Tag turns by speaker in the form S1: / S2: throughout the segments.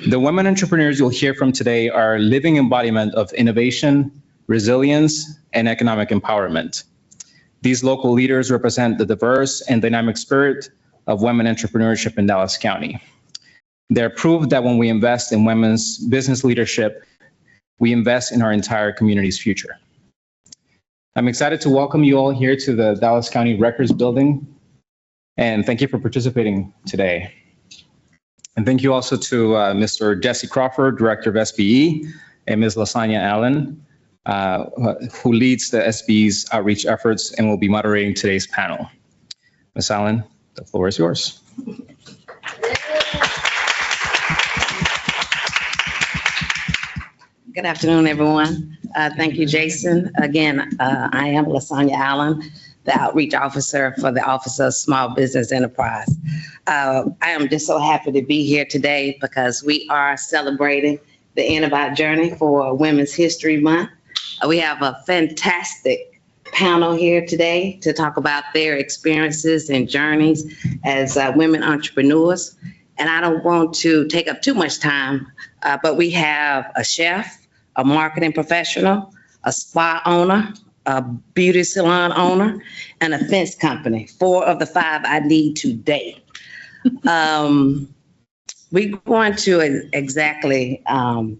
S1: The women entrepreneurs you'll hear from today are a living embodiment of innovation, resilience, and economic empowerment. These local leaders represent the diverse and dynamic spirit of women entrepreneurship in Dallas County. They're proof that when we invest in women's business leadership, we invest in our entire community's future. I'm excited to welcome you all here to the Dallas County Records Building, and thank you for participating today. And thank you also to Mr. Jesse Crawford, Director of SBE, and Ms. Lasagna Allen, who leads the SBE's outreach efforts and will be moderating today's panel. Ms. Allen, the floor is yours.
S2: Good afternoon, everyone. Thank you, Jason. Again, I am Lasagna Allen, the Outreach Officer for the Office of Small Business Enterprise. I am just so happy to be here today because we are celebrating the end of our journey for Women's History Month. We have a fantastic panel here today to talk about their experiences and journeys as women entrepreneurs. And I don't want to take up too much time, but we have a chef, a marketing professional, a spa owner, a beauty salon owner, and a fence company. 4 of the 5 I need today. We're going to exactly, Well,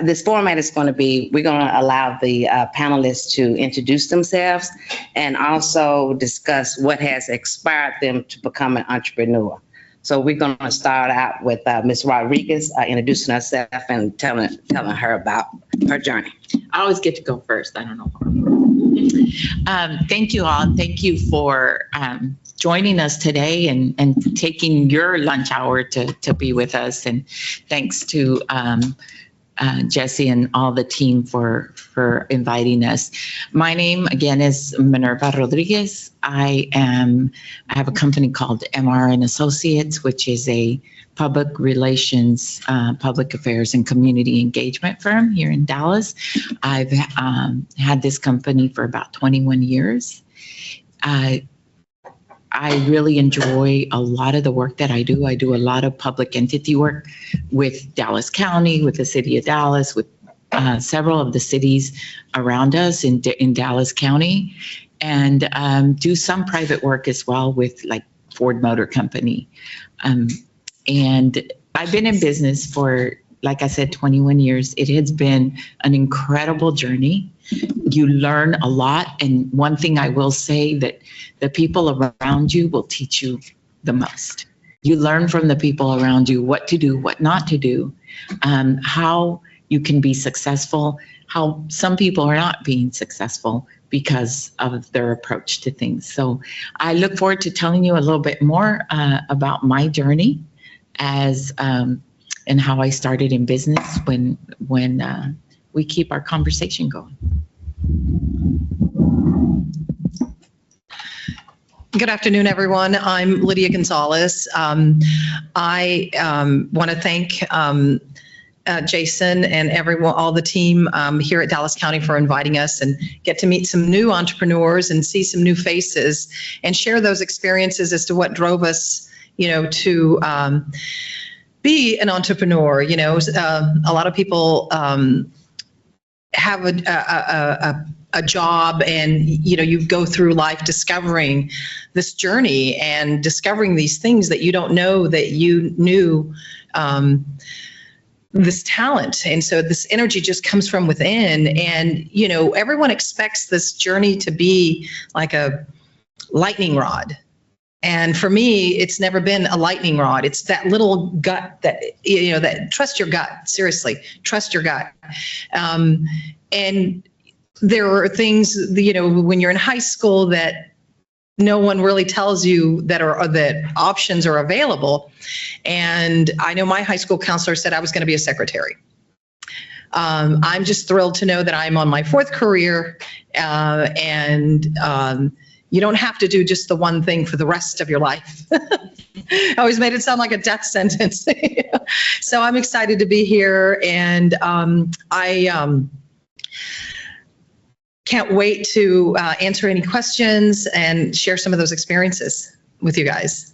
S2: this format is going to be, we're going to allow the panelists to introduce themselves and also discuss what has inspired them to become an entrepreneur. So we're going to start out with Ms. Rodriguez introducing herself and telling her about her journey.
S3: I always get to go first. I don't know. Thank you all. Thank you for joining us today and taking your lunch hour to be with us. And thanks to Jesse and all the team for inviting us. My name again is Minerva Rodriguez. I have a company called MR and Associates, which is a public relations, public affairs and community engagement firm here in Dallas. I've had this company for about 21 years. I really enjoy a lot of the work that I do. I do a lot of public entity work with Dallas County, with the city of Dallas, with several of the cities around us in Dallas County, and do some private work as well with like Ford Motor Company. And I've been in business for, like I said, 21 years. It has been an incredible journey. You learn a lot. And one thing I will say that the people around you will teach you the most. You learn from the people around you what to do, what not to do, how you can be successful, how some people are not being successful because of their approach to things. So I look forward to telling you a little bit more about my journey as and how I started in business when we keep our conversation going.
S4: Good afternoon, everyone. I'm Lydia Gonzalez. I want to thank Jason and everyone, all the team here at Dallas County for inviting us and get to meet some new entrepreneurs and see some new faces and share those experiences as to what drove us, to be an entrepreneur. A lot of people have a job, and you go through life discovering this journey and discovering these things that you don't know that you knew, this talent. And so this energy just comes from within, and everyone expects this journey to be like a lightning rod. And for me, it's never been a lightning rod. It's that little gut that, that trust your gut, seriously, trust your gut. And there are things, when you're in high school that no one really tells you that options are available. And I know my high school counselor said I was going to be a secretary. I'm just thrilled to know that I'm on my 4th career, and you don't have to do just the one thing for the rest of your life. I always made it sound like a death sentence. So I'm excited to be here, and I can't wait to answer any questions and share some of those experiences with you guys.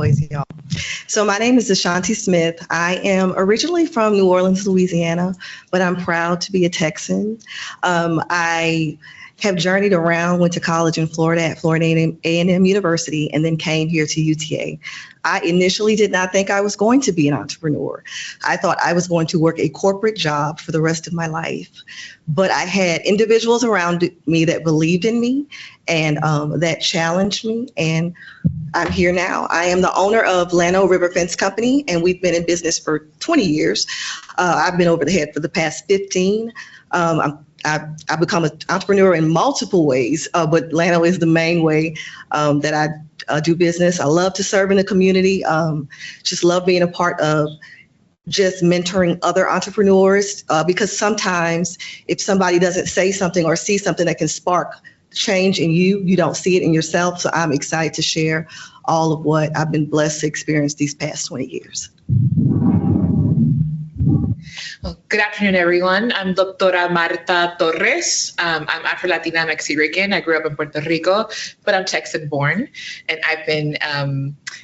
S5: noise, y'all. So my name is Ashanti Smith. I am originally from New Orleans, Louisiana, but I'm proud to be a Texan. I have journeyed around, went to college in Florida at Florida A&M University, and then came here to UTA. I initially did not think I was going to be an entrepreneur. I thought I was going to work a corporate job for the rest of my life. But I had individuals around me that believed in me and that challenged me, and I'm here now. I am the owner of Llano River Fence Company, and we've been in business for 20 years. I've been over the head for the past 15. I've become an entrepreneur in multiple ways, but Llano is the main way that I do business. I love to serve in the community. Just love being a part of just mentoring other entrepreneurs, because sometimes if somebody doesn't say something or see something that can spark change in you, you don't see it in yourself. So I'm excited to share all of what I've been blessed to experience these past 20 years.
S6: Well, good afternoon, everyone. I'm Doctora Marta Torres. I'm Afro-Latina Mexican. I grew up in Puerto Rico, but I'm Texan-born, and I've been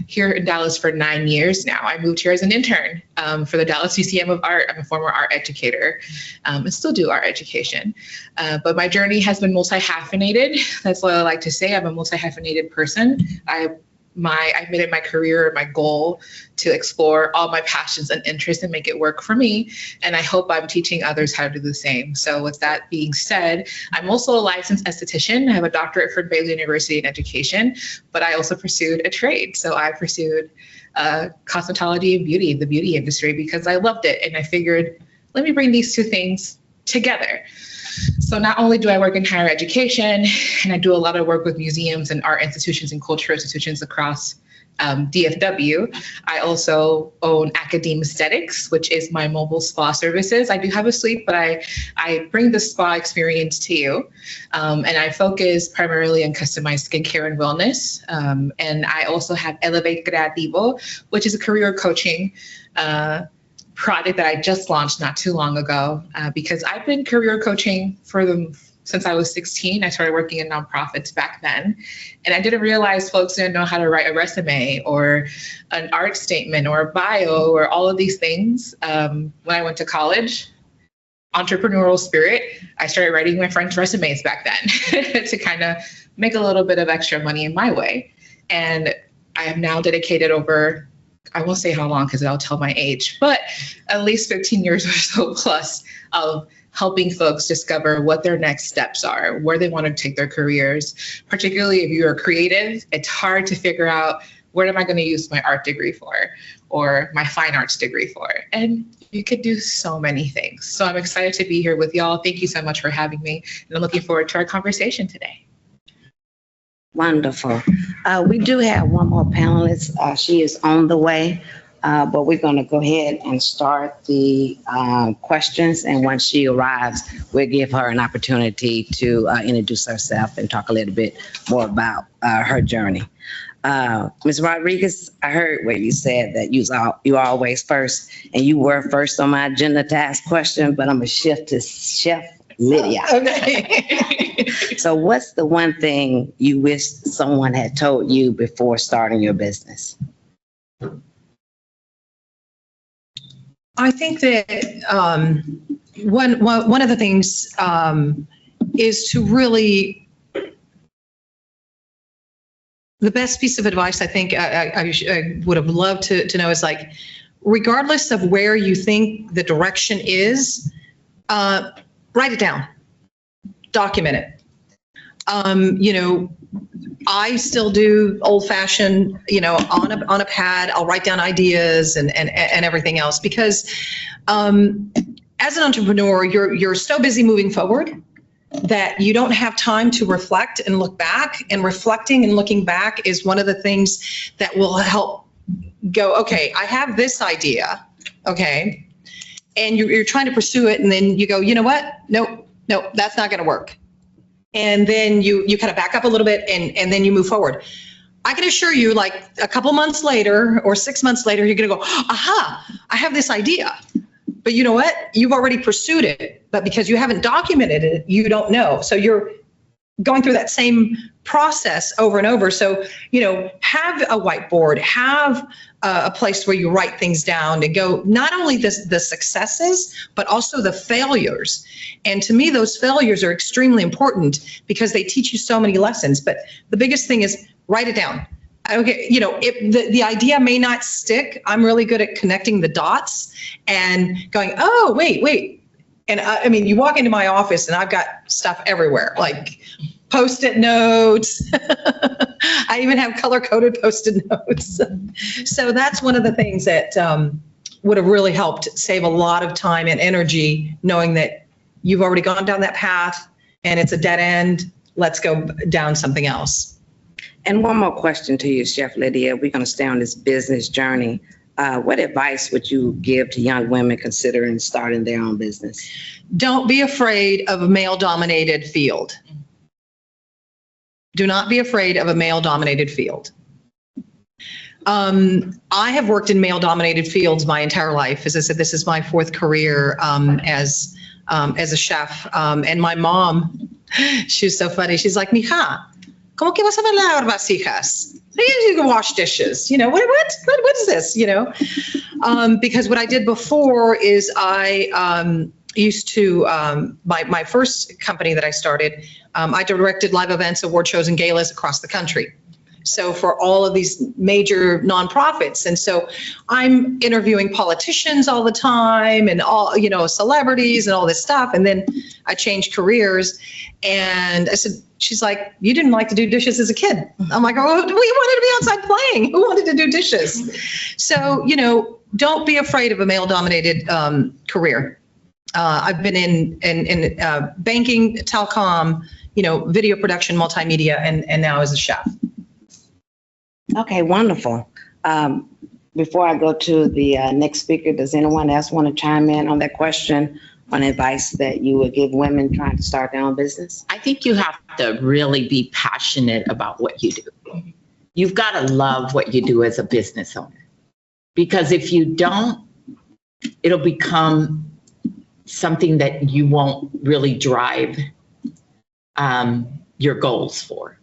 S6: here in Dallas for 9 years now. I moved here as an intern for the Dallas Museum of Art. I'm a former art educator and still do art education. But my journey has been multi-hyphenated. That's what I like to say. I'm a multi-hyphenated person. I've made it my career, my goal to explore all my passions and interests and make it work for me. And I hope I'm teaching others how to do the same. So with that being said, I'm also a licensed esthetician. I have a doctorate from Baylor University in education, but I also pursued a trade. So I pursued cosmetology and beauty, the beauty industry, because I loved it. And I figured, let me bring these two things together. So not only do I work in higher education, and I do a lot of work with museums and art institutions and cultural institutions across DFW, I also own Academe Aesthetics, which is my mobile spa services. I do have a suite, but I bring the spa experience to you. And I focus primarily on customized skincare and wellness. And I also have Elevate Creativo, which is a career coaching product that I just launched not too long ago, because I've been career coaching for them since I was 16. I started working in nonprofits back then, and I didn't realize folks didn't know how to write a resume or an art statement or a bio or all of these things. When I went to college, entrepreneurial spirit, I started writing my friends' resumes back then to kind of make a little bit of extra money in my way. And I have now dedicated over, I won't say how long because I'll tell my age, but at least 15 years or so plus of helping folks discover what their next steps are, where they want to take their careers. Particularly if you're creative, it's hard to figure out, what am I going to use my art degree for or my fine arts degree for? And you could do so many things. So I'm excited to be here with y'all. Thank you so much for having me. And I'm looking forward to our conversation today.
S2: Wonderful. We do have one more panelist. She is on the way, but we're going to go ahead and start the questions. And once she arrives, we'll give her an opportunity to introduce herself and talk a little bit more about her journey. Ms. Rodriguez, I heard what you said, that you always first, and you were first on my agenda to ask question, but I'm going to shift to Chef Lydia.
S4: Okay.
S2: So what's the one thing you wish someone had told you before starting your business?
S4: I think that one of the things is to really, the best piece of advice I think I would have loved to know is, like, regardless of where you think the direction is, write it down, document it. I still do old fashioned, on a pad, I'll write down ideas and everything else, because as an entrepreneur, you're so busy moving forward that you don't have time to reflect and look back. And reflecting and looking back is one of the things that will help go, okay, I have this idea, okay, and you're trying to pursue it, and then you go, you know what? Nope, that's not going to work. And then you kind of back up a little bit, and then you move forward. I can assure you, like, a couple months later or 6 months later, you're going to go, aha, I have this idea. But you know what? You've already pursued it, but because you haven't documented it, you don't know. So you're going through that same process over and over. So, have a whiteboard, have a place where you write things down to go, not only the successes, but also the failures. And to me, those failures are extremely important because they teach you so many lessons. But the biggest thing is write it down. Okay, if the idea may not stick, I'm really good at connecting the dots and going, oh, wait. And I mean, you walk into my office and I've got stuff everywhere, like Post-it notes. I even have color-coded Post-it notes. So that's one of the things that would have really helped save a lot of time and energy, knowing that you've already gone down that path and it's a dead end. Let's go down something else.
S2: And one more question to you, Chef Lydia. We're going to stay on this business journey. What advice would you give to young women considering starting their own business?
S4: Don't be afraid of a male-dominated field. Do not be afraid of a male-dominated field. I have worked in male-dominated fields my entire life. As I said, this is my fourth career as a chef. And my mom, she was so funny. She's like, mija, ¿cómo que vas a lavar vasijas? You can wash dishes. What is this? Because what I did before is I used to, my first company that I started, I directed live events, award shows, and galas across the country. So for all of these major nonprofits. And so I'm interviewing politicians all the time and all, celebrities and all this stuff. And then I changed careers and I said, she's like, you didn't like to do dishes as a kid. I'm like, oh, we wanted to be outside playing. Who wanted to do dishes? So, don't be afraid of a male-dominated career. I've been in banking, telecom, video production, multimedia, and now as a chef.
S2: Okay, wonderful. Before I go to the next speaker, does anyone else want to chime in on that question on advice that you would give women trying to start their own business?
S3: I think you have to really be passionate about what you do. You've got to love what you do as a business owner. Because if you don't, it'll become something that you won't really drive your goals for.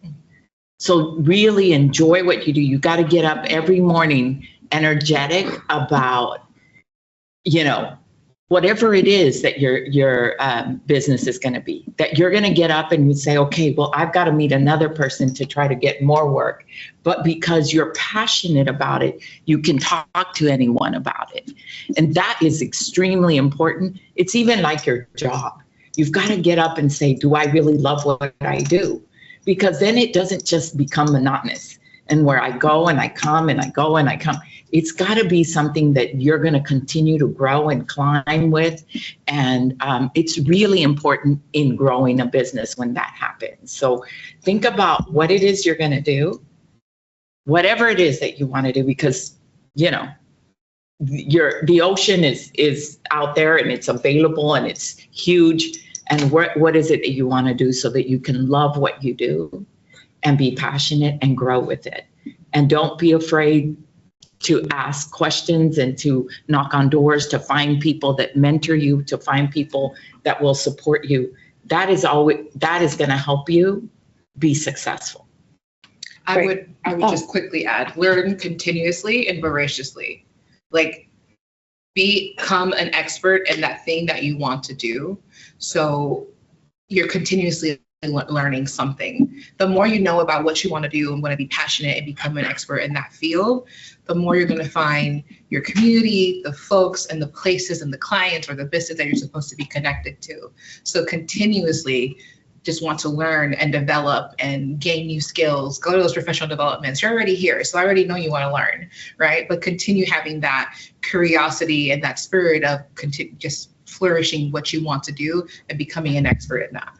S3: So really enjoy what you do. You got to get up every morning energetic about, whatever it is that your business is going to be, that you're going to get up and you say, okay, well, I've got to meet another person to try to get more work. But because you're passionate about it, you can talk to anyone about it. And that is extremely important. It's even like your job. You've got to get up and say, do I really love what I do? Because then it doesn't just become monotonous and where I go and I come and I go and I come. It's got to be something that you're going to continue to grow and climb with. And it's really important in growing a business when that happens. So think about what it is you're going to do, whatever it is that you want to do, because, the ocean is out there and it's available and it's huge. And what is it that you want to do so that you can love what you do and be passionate and grow with it? And don't be afraid to ask questions and to knock on doors, to find people that mentor you, to find people that will support you. That is going to help you be successful.
S6: I would just quickly add, learn continuously and voraciously. Like, become an expert in that thing that you want to do. So you're continuously learning something. The more you know about what you want to do and want to be passionate and become an expert in that field, the more you're going to find your community, the folks and the places and the clients or the business that you're supposed to be connected to. So continuously just want to learn and develop and gain new skills, go to those professional developments. You're already here, so I already know you want to learn, right? But continue having that curiosity and that spirit of just flourishing what you want to do and becoming an expert in that.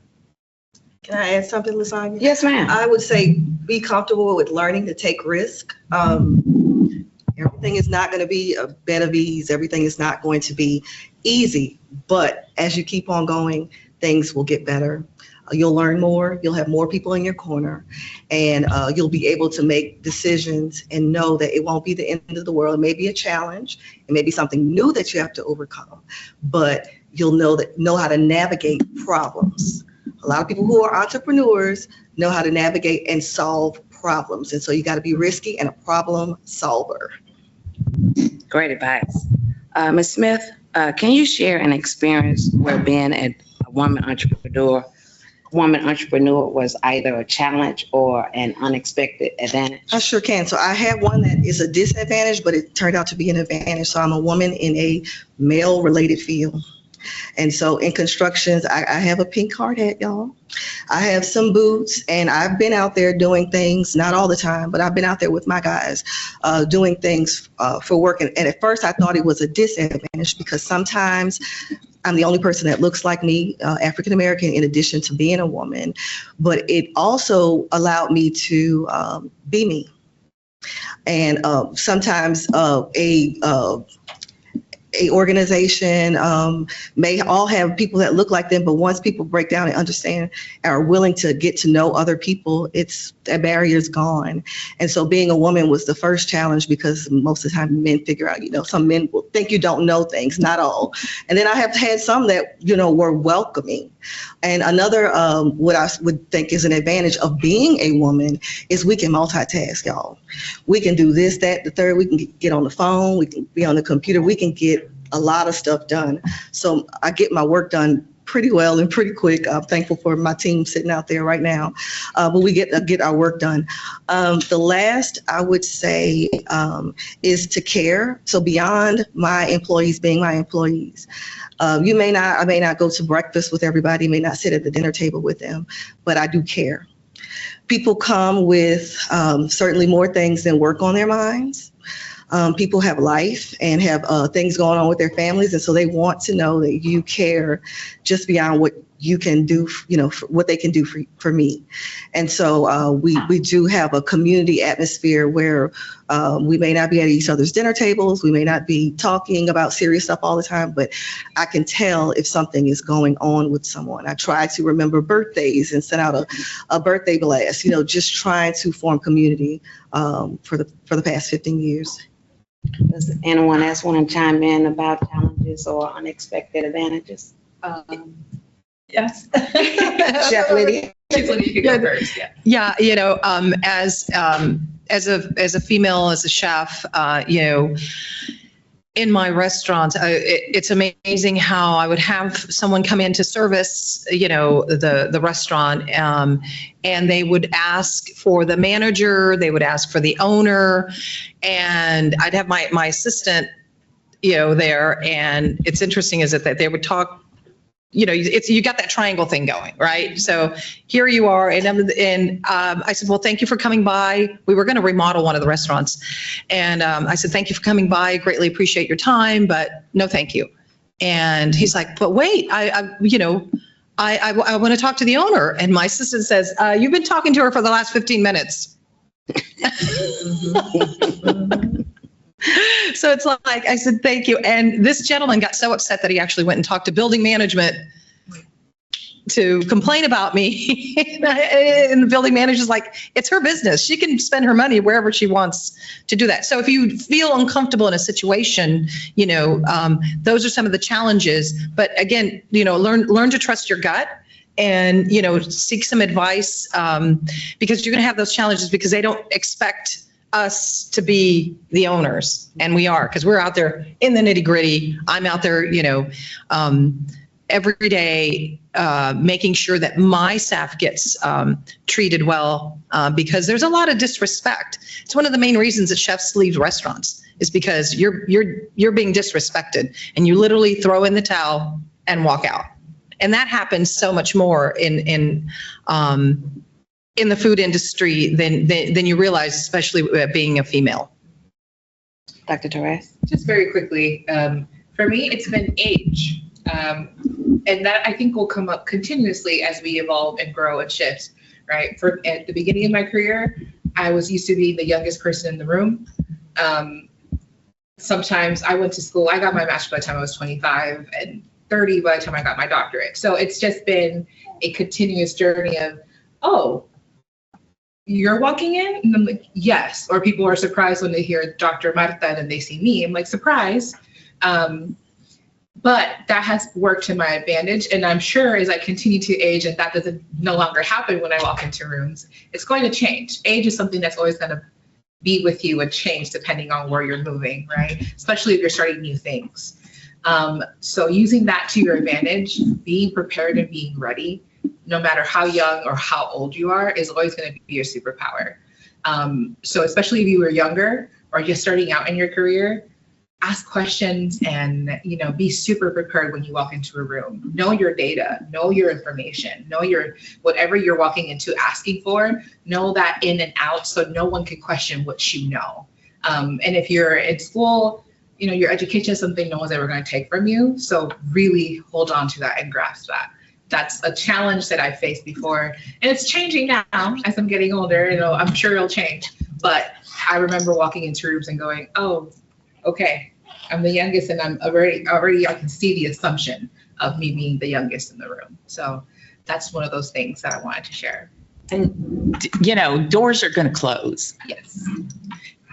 S5: Can I add something, Lasagna?
S2: Yes, ma'am.
S5: I would say be comfortable with learning to take risk. Everything is not going to be a bed of ease. Everything is not going to be easy. But as you keep on going, things will get better. You'll learn more. You'll have more people in your corner, and you'll be able to make decisions and know that it won't be the end of the world. It may be a challenge. It may be something new that you have to overcome, but you'll know how to navigate problems. A lot of people who are entrepreneurs know how to navigate and solve problems. And so you got to be risky and a problem solver.
S2: Great advice. Ms. Smith, can you share an experience where being a woman entrepreneur was either a challenge or an unexpected advantage?
S5: I sure can. So I have one that is a disadvantage, but it turned out to be an advantage. So I'm a woman in a male-related field. And so in constructions, I have a pink hard hat, y'all. I have some boots, and I've been out there doing things, not all the time, but I've been out there with my guys doing things for work. And at first I thought it was a disadvantage because sometimes I'm the only person that looks like me, African American, in addition to being a woman. But it also allowed me to be me. And sometimes a organization may all have people that look like them, but once people break down and understand and are willing to get to know other people, that barrier's gone. And so being a woman was the first challenge because most of the time men figure out, some men will think you don't know things, not all. And then I have had some that, were welcoming. And another, what I would think is an advantage of being a woman is we can multitask, y'all. We can do this, that, the third. We can get on the phone. We can be on the computer. We can get a lot of stuff done. So I get my work done pretty well and pretty quick. I'm thankful for my team sitting out there right now. But we get our work done. The last I would say is to care. So beyond my employees being my employees, I may not go to breakfast with everybody, may not sit at the dinner table with them, but I do care. People come with certainly more things than work on their minds. People have life and have things going on with their families, and so they want to know that you care just beyond what you can do, what they can do for me. And so we do have a community atmosphere where we may not be at each other's dinner tables, we may not be talking about serious stuff all the time, but I can tell if something is going on with someone. I try to remember birthdays and send out a birthday blast, just trying to form community for the past 15 years.
S2: Does anyone else want to chime in about challenges or unexpected advantages?
S4: Yes.
S2: Chef Lydia.
S6: Lydia, you can go first. Yeah.
S4: Yeah, as a female, as a chef, in my restaurant, it's amazing how I would have someone come in to service, the restaurant, and they would ask for the manager, they would ask for the owner, and I'd have my assistant, there. And it's interesting is that they would talk. You got that triangle thing going, right? So here you are, and I said, well, thank you for coming by. We were going to remodel one of the restaurants, and I said, thank you for coming by. Greatly appreciate your time, but no, thank you. And he's like, but wait, I want to talk to the owner. And my assistant says, you've been talking to her for the last 15 minutes. So it's like, I said, thank you. And this gentleman got so upset that he actually went and talked to building management to complain about me. And the building manager's like, it's her business. She can spend her money wherever she wants to do that. So if you feel uncomfortable in a situation, those are some of the challenges. But again, learn to trust your gut and, seek some advice because you're going to have those challenges because they don't expect us to be the owners, and we are, because we're out there in the nitty gritty. I'm out there, every day, making sure that my staff gets treated well, because there's a lot of disrespect. It's one of the main reasons that chefs leave restaurants is because you're being disrespected, and you literally throw in the towel and walk out. And that happens so much more in the food industry than you realize, especially being a female.
S2: Dr. Torres?
S6: Just very quickly, for me, it's been age. And that I think will come up continuously as we evolve and grow and shift, right? At the beginning of my career, I was used to being the youngest person in the room. Sometimes I went to school, I got my master's by the time I was 25 and 30 by the time I got my doctorate. So it's just been a continuous journey of, oh, you're walking in? And I'm like, yes. Or people are surprised when they hear Dr. Marta and then they see me. I'm like, surprise. But that has worked to my advantage. And I'm sure as I continue to age and that doesn't no longer happen when I walk into rooms, it's going to change. Age is something that's always going to be with you and change depending on where you're moving, right? Especially if you're starting new things. So using that to your advantage, being prepared and being ready, no matter how young or how old you are, is always going to be your superpower. So especially if you were younger or just starting out in your career, ask questions and, you know, be super prepared when you walk into a room. Know your data, know your information, know your, whatever you're walking into asking for, know that in and out so no one can question what you know. And if you're in school, you know, your education is something no one's ever going to take from you. So really hold on to that and grasp that. That's a challenge that I faced before. And it's changing now as I'm getting older. You know, I'm sure it'll change. But I remember walking into rooms and going, oh, okay, I'm the youngest and I'm already I can see the assumption of me being the youngest in the room. So that's one of those things that I wanted to share.
S3: And, you know, doors are going to close.
S6: Yes.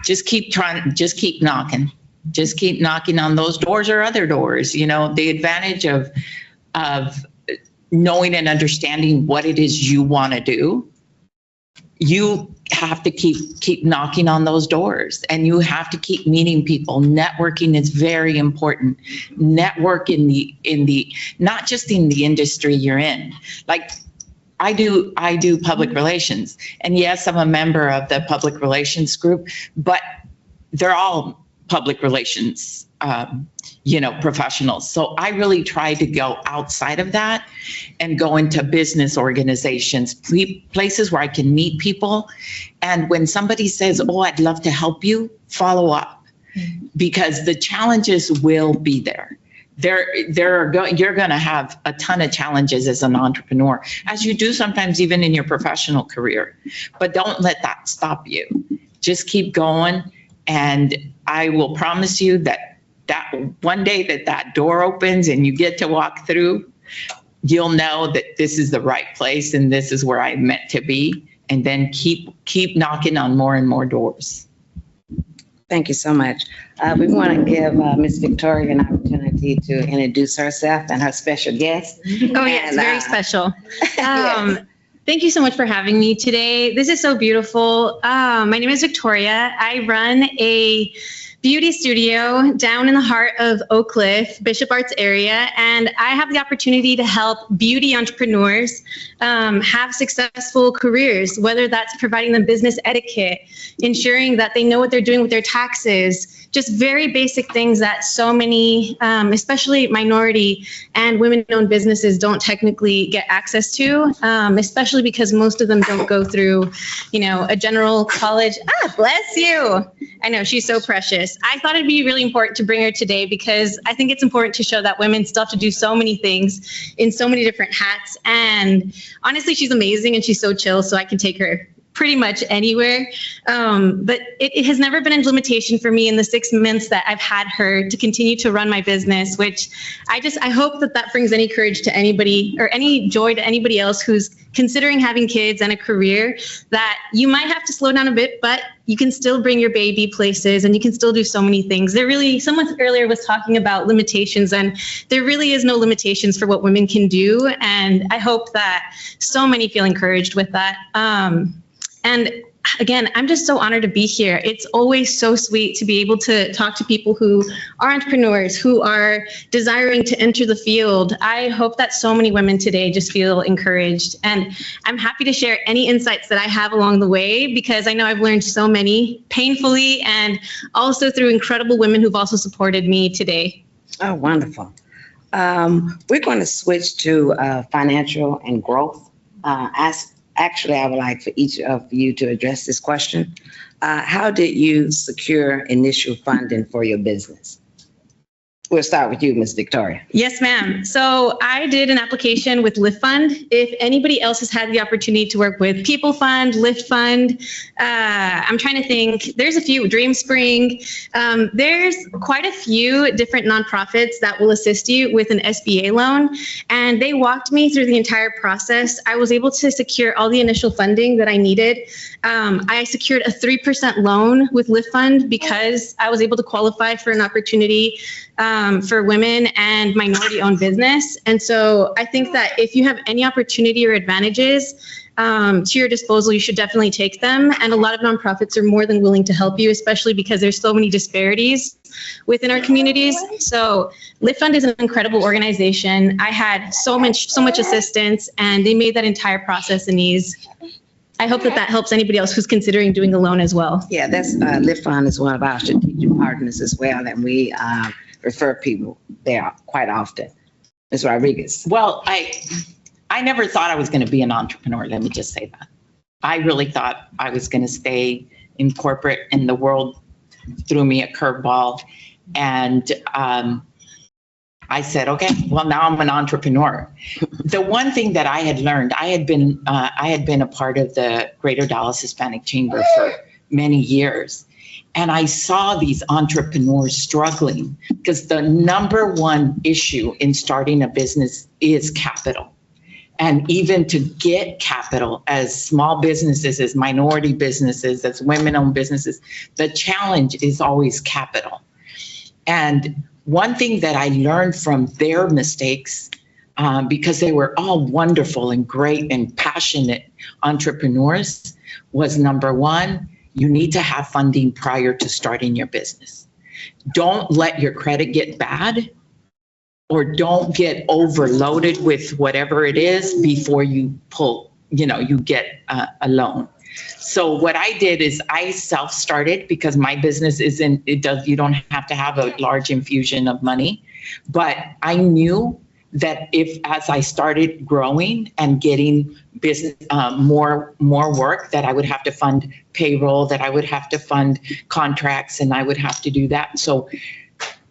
S3: Just keep knocking. Just keep knocking on those doors or other doors. You know, the advantage of knowing and understanding what it is you want to do, you have to keep knocking on those doors, and you have to keep meeting people. Networking is very important. Network in the not just in the industry you're in. Like I do public relations, and yes, I'm a member of the public relations group, but they're all public relations professionals. So I really try to go outside of that and go into business organizations, places where I can meet people. And when somebody says, oh, I'd love to help you, follow up, because the challenges will be there. You're going to have a ton of challenges as an entrepreneur, as you do sometimes even in your professional career. But don't let that stop you. Just keep going. And I will promise you that one day that door opens and you get to walk through, you'll know that this is the right place and this is where I'm meant to be. And then keep knocking on more and more doors.
S2: Thank you so much. We want to give Ms. Victoria an opportunity to introduce herself and her special guest.
S7: Oh, yes,
S2: And,
S7: very special.
S2: Yes.
S7: Thank you so much for having me today. This is so beautiful. My name is Victoria. I run a beauty studio down in the heart of Oak Cliff, Bishop Arts area, and I have the opportunity to help beauty entrepreneurs have successful careers, whether that's providing them business etiquette, ensuring that they know what they're doing with their taxes, just very basic things that so many, especially minority and women-owned businesses don't technically get access to, especially because most of them don't go through, a general college. Bless you. I know, she's so precious. I thought it'd be really important to bring her today because I think it's important to show that women still have to do so many things in so many different hats. And honestly, she's amazing and she's so chill, so I can take her pretty much anywhere. But it has never been a limitation for me in the 6 months that I've had her to continue to run my business, which I hope that brings any courage to anybody or any joy to anybody else who's considering having kids and a career, that you might have to slow down a bit, but you can still bring your baby places and you can still do so many things. Someone earlier was talking about limitations, and there really is no limitations for what women can do. And I hope that so many feel encouraged with that. And again, I'm just so honored to be here. It's always so sweet to be able to talk to people who are entrepreneurs, who are desiring to enter the field. I hope that so many women today just feel encouraged. And I'm happy to share any insights that I have along the way, because I know I've learned so many painfully and also through incredible women who've also supported me today.
S2: Oh, wonderful. We're going to switch to financial and growth Actually, I would like for each of you to address this question. How did you secure initial funding for your business? We'll start with you, Ms. Victoria.
S7: Yes, ma'am. So I did an application with Lift Fund. If anybody else has had the opportunity to work with People Fund, Lift Fund, I'm trying to think, there's a few, Dream Spring. There's quite a few different nonprofits that will assist you with an SBA loan. And they walked me through the entire process. I was able to secure all the initial funding that I needed. I secured a 3% loan with Lift Fund because I was able to qualify for an opportunity for women and minority-owned business. And so I think that if you have any opportunity or advantages to your disposal, you should definitely take them. And a lot of nonprofits are more than willing to help you, especially because there's so many disparities within our communities. So Lift Fund is an incredible organization. I had so much assistance, and they made that entire process an ease. I hope that helps anybody else who's considering doing a loan as well.
S2: Yeah, that's Lift Fund is one of our strategic partners as well, and we refer people there quite often. Ms. Rodriguez.
S3: Well, I never thought I was going to be an entrepreneur. Let me just say that. I really thought I was going to stay in corporate, and the world threw me a curveball. And I said, okay, well, now I'm an entrepreneur. The one thing that I had learned, I had been a part of the Greater Dallas Hispanic Chamber for many years. And I saw these entrepreneurs struggling because the number one issue in starting a business is capital. And even to get capital as small businesses, as minority businesses, as women-owned businesses, the challenge is always capital. And one thing that I learned from their mistakes, because they were all wonderful and great and passionate entrepreneurs, was number one, you need to have funding prior to starting your business. Don't let your credit get bad, or don't get overloaded with whatever it is before you you get a loan. So what I did is I self-started, because my business you don't have to have a large infusion of money. But I knew that as I started growing and getting business, more work, that I would have to fund payroll, that I would have to fund contracts, and I would have to do that. So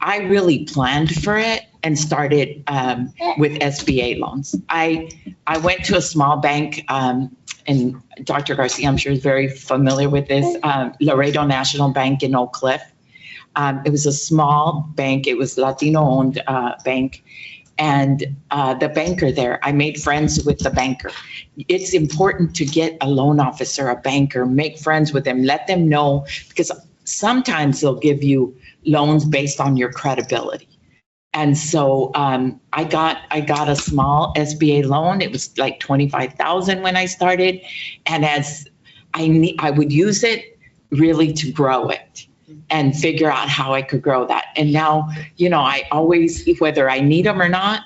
S3: I really planned for it and started with SBA loans. I went to a small bank, and Dr. Garcia, I'm sure, is very familiar with this, Laredo National Bank in Oak Cliff. It was a small bank. It was Latino-owned bank. And the banker there, I made friends with the banker. It's important to get a loan officer, a banker, make friends with them, let them know, because sometimes they'll give you loans based on your credibility. And so I got a small SBA loan. It was like $25,000 when I started, and as I would use it really to grow it and figure out how I could grow that. And now, I always, whether I need them or not,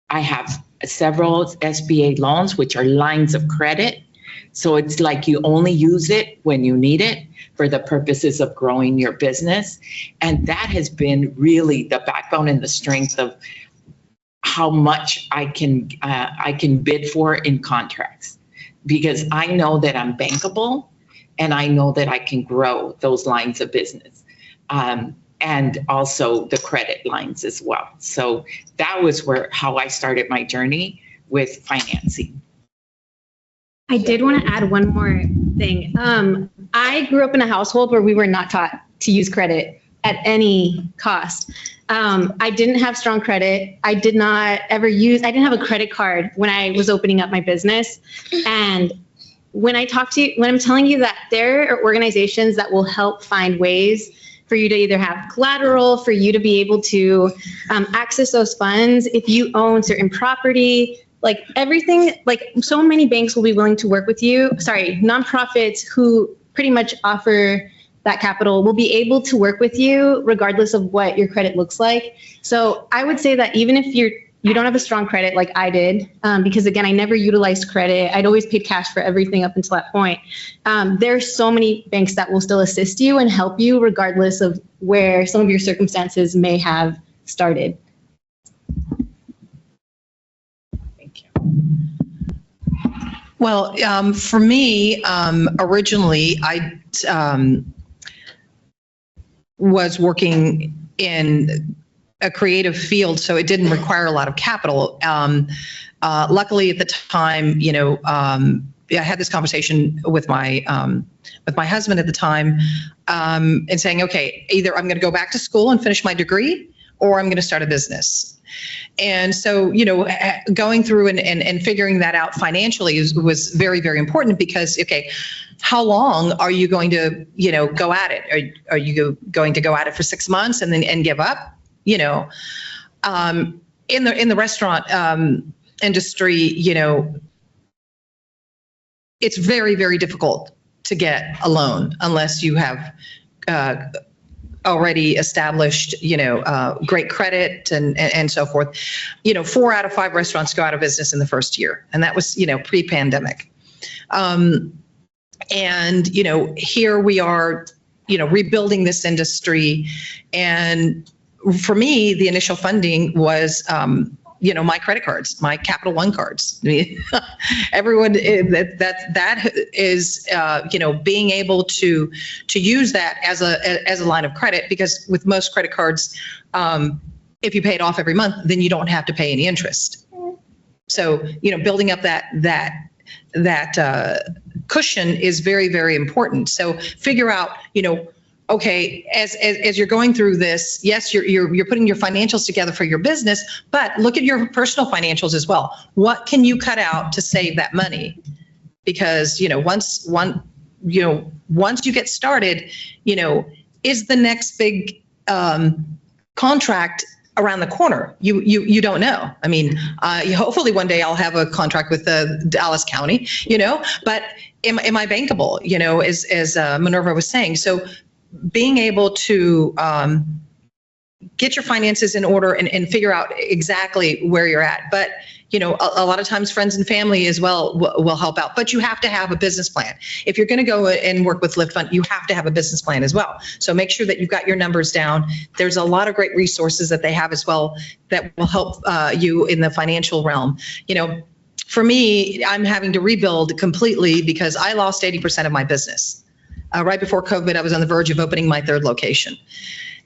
S3: I have several SBA loans, which are lines of credit. So it's like you only use it when you need it for the purposes of growing your business. And that has been really the backbone and the strength of how much I can bid for in contracts, because I know that I'm bankable and I know that I can grow those lines of business. And also the credit lines as well. So that was how I started my journey with financing.
S7: I did want to add one more thing. I grew up in a household where we were not taught to use credit at any cost. I didn't have strong credit. I didn't have a credit card when I was opening up my business. And when I'm telling you that there are organizations that will help find ways for you to either have collateral, for you to be able to access those funds if you own certain property, like everything, like so many banks will be willing to work with you. Nonprofits who pretty much offer that capital will be able to work with you regardless of what your credit looks like. So I would say that even if you don't have a strong credit like I did, because again, I never utilized credit. I'd always paid cash for everything up until that point. There's so many banks that will still assist you and help you regardless of where some of your circumstances may have started.
S3: Thank you.
S4: Well, for me, originally, I was working in a creative field, so it didn't require a lot of capital. Luckily, at the time, I had this conversation with my husband at the time, and saying, okay, either I'm going to go back to school and finish my degree, or I'm going to start a business. And so, going through and figuring that out financially was very, very important, because, okay, how long are you going to, go at it? Are you going to go at it for 6 months and then give up? you know, in the restaurant industry, you know, it's very, very difficult to get a loan unless you have already established, you know, great credit and so forth. You know, 4 out of 5 restaurants go out of business in the first year, and that was, you know, pre-pandemic. And, you know, here we are, you know, rebuilding this industry. And for me, the initial funding was, you know, my credit cards, my Capital One cards. Everyone, that is, you know, being able to use that as a line of credit, because with most credit cards, if you pay it off every month, then you don't have to pay any interest. So, you know, building up that cushion is very, very important. So figure out, you know, okay, as you're going through this, yes, you're putting your financials together for your business, but look at your personal financials as well. What can you cut out to save that money? Because, you know, once you get started, you know, is the next big contract around the corner? You don't know. I mean, hopefully one day I'll have a contract with Dallas County, you know, but am I bankable, you know, as Minerva was saying. So being able to get your finances in order and figure out exactly where you're at. But, you know, a lot of times friends and family as well will help out, but you have to have a business plan. If you're going to go and work with Lift Fund, you have to have a business plan as well. So make sure that you've got your numbers down. There's a lot of great resources that they have as well that will help you in the financial realm. You know, for me, I'm having to rebuild completely because I lost 80% of my business. Right before COVID, I was on the verge of opening my 3rd location.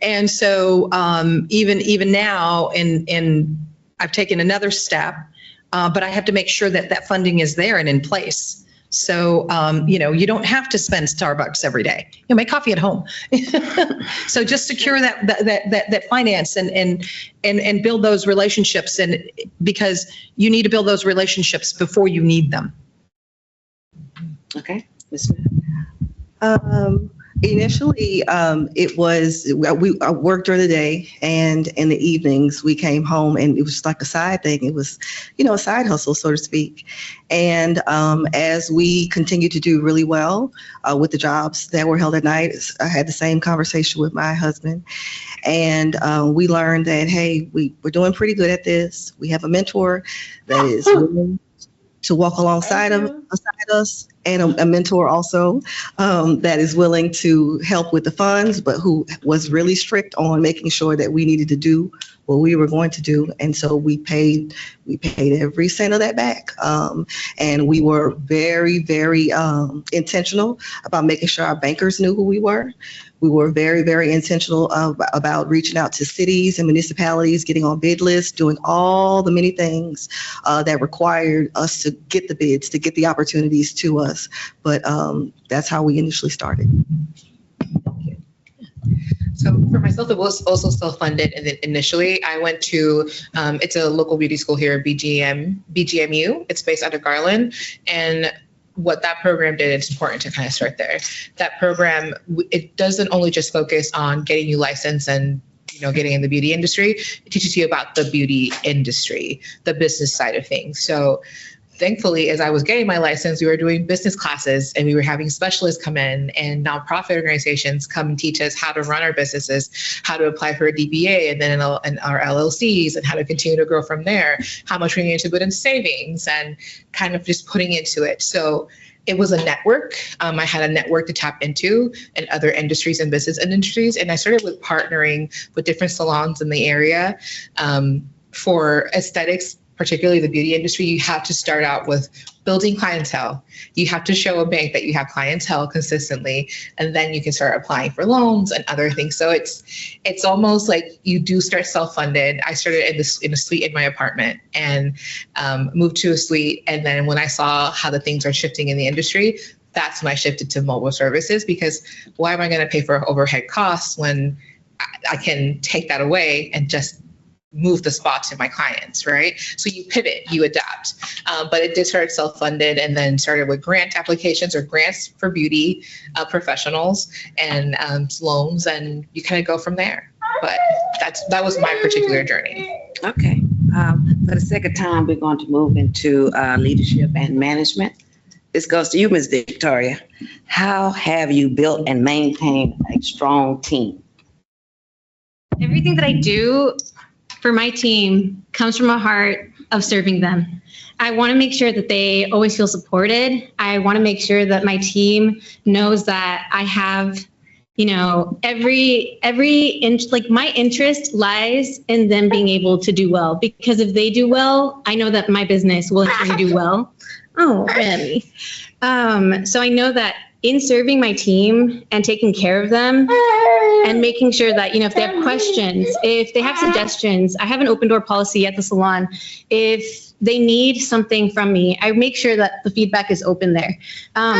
S4: And so even now, I've taken another step, but I have to make sure that funding is there and in place. So, you know, you don't have to spend Starbucks every day. You know, make coffee at home. So just secure that finance and build those relationships, and because you need to build those relationships before you need them.
S2: Okay, Ms. Smith.
S5: Initially, it was, I worked during the day, and in the evenings we came home, and it was just like a side thing. It was, you know, a side hustle, so to speak. And as we continued to do really well with the jobs that were held at night, I had the same conversation with my husband, and we learned that, hey, we're doing pretty good at this. We have a mentor that is willing to walk alongside us, and a mentor also that is willing to help with the funds, but who was really strict on making sure that we needed to do what we were going to do. And so we paid every cent of that back. And we were very, very intentional about making sure our bankers knew who we were. We were very, very intentional about reaching out to cities and municipalities, getting on bid lists, doing all the many things that required us to get the bids, to get the opportunities to us. But that's how we initially started.
S6: So for myself, it was also self-funded. And then initially I went to, it's a local beauty school here, BGMU. It's based out of Garland. And what that program did, it's important to kind of start there. That program, it doesn't only just focus on getting you licensed and, you know, getting in the beauty industry. It teaches you about the beauty industry, the business side of things. So thankfully, as I was getting my license, we were doing business classes, and we were having specialists come in, and nonprofit organizations come and teach us how to run our businesses, how to apply for a DBA, and then in our LLCs, and how to continue to grow from there, how much we need to put in savings, and kind of just putting into it. So it was a network. I had a network to tap into in other industries and business industries. And I started with partnering with different salons in the area for aesthetics. Particularly the beauty industry, you have to start out with building clientele. You have to show a bank that you have clientele consistently, and then you can start applying for loans and other things. So it's almost like you do start self-funded. I started in a suite in my apartment and moved to a suite. And then when I saw how the things are shifting in the industry, that's when I shifted to mobile services, because why am I going to pay for overhead costs when I can take that away and just move the spot to my clients, right? So you pivot, you adapt. But it did start self-funded, and then started with grant applications or grants for beauty professionals and loans, and you kind of go from there. but that was my particular journey.
S2: Okay. For the sake of time, we're going to move into leadership and management. This goes to you, Ms. Victoria. How have you built and maintained a strong team?
S7: Everything that I do for my team comes from a heart of serving them. I want to make sure that they always feel supported. I want to make sure that my team knows that I have, every inch, like my interest lies in them being able to do well, because if they do well, I know that my business will in turn do well. Oh, really? So I know that in serving my team and taking care of them and making sure that, if they have questions, if they have suggestions, I have an open door policy at the salon. If they need something from me, I make sure that the feedback is open there. I'll